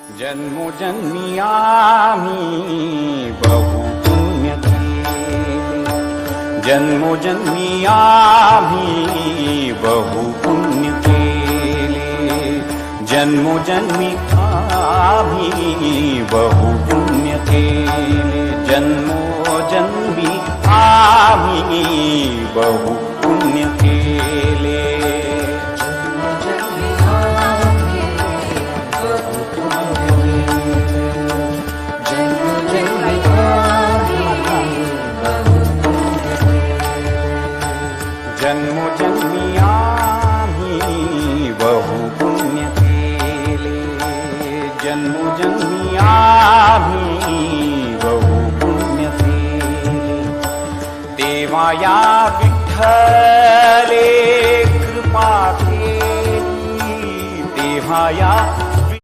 जन्मोजन्मी आम्ही बहु पुण्य केले, जन्मोजन्मी आम्ही बहु पुण्य केले, जन्मोजन्मी आम्ही बहु पुण्य केले, जन्मोजन्मी आम्ही बहु पुण्य केले. जन्मोजन्मी आम्ही बहु पुण्य केले, जन्मोजन्मी आम्ही बहु पुण्य केले. तेव्हा या विठ्ठले कृपा केली, तेव्हा या